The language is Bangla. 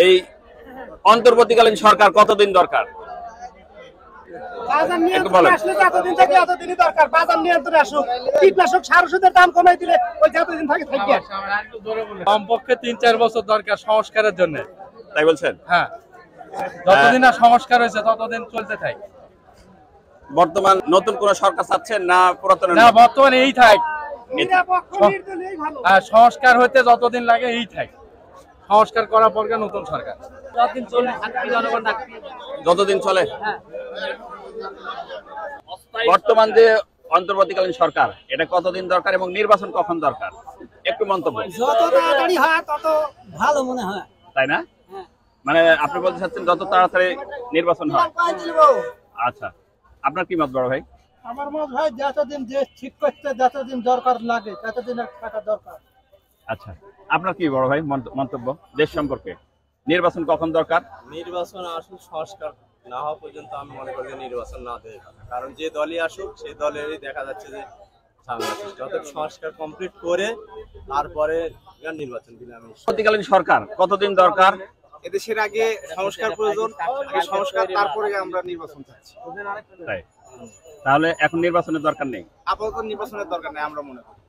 এই অন্তর্বর্তীকালীন সরকার কতদিন দরকার? বাজার নিয়ন্ত্রণে আসলে যতদিন থাকে ততদিনই দরকার। বাজার নিয়ন্ত্রণে আসুক, কীটনাশক সার ওষুধের দাম কমাই দিলে ওই যতদিন থাকে থাকবে। কমপক্ষে ৩-৪ বছর দরকার সংস্কারের জন্য। তাই বলছেন? হ্যাঁ, যতদিন না সংস্কার হয়েছে ততদিন চলতে থাক। বর্তমান নতুন কোন সরকার চাচ্ছেন না পুরাতন? না, বর্তমানে এই থাক। নিরপেক্ষ নির্দলীয় ভালো। সংস্কার হইতে যতদিন লাগে এই থাক। সংস্কার করার পর নতুন সরকার যতদিন চলে থাকবে জনগণ থাকবে। যতদিন চলে। বর্তমান যে অন্তর্বর্তীকালীন সরকার, এটা কতদিন দরকার এবং নির্বাচন কখন দরকার? একটু মন্তব্য। যত তাড়াতাড়ি হয় তত ভালো মনে হয়, তাই না? মানে আপনি বলতে চাচ্ছেন যত তাড়াতাড়ি নির্বাচন হয়। আচ্ছা, আপনার কি মত বড় ভাই? আমার মত ভাই যতদিন দেশ ঠিক করতে যতদিন দরকার লাগে ততদিন টাকা দরকার। আচ্ছা, আপনার কি বড় ভাই মন্তব্য দেশ সম্পর্কে? নির্বাচন কখন দরকার? নির্বাচন আসুক, সংস্কার না হওয়া পর্যন্ত আমি মনে করি যে নির্বাচন না দেয়, কারণ যে দলই আসুক সেই দলেরই দেখা যাচ্ছে যে যত সংস্কার কমপ্লিট করে তারপরে নির্বাচন দিলে আমি। অন্তর্বর্তীকালীন সরকার কতদিন দরকার? এদেশের আগে সংস্কার প্রয়োজন, আগে সংস্কার তারপরে আমরা নির্বাচন চাচ্ছি। তাই তাহলে এখন নির্বাচনের দরকার নেই? আপাতত নির্বাচনের দরকার নেই আমরা মনে করি।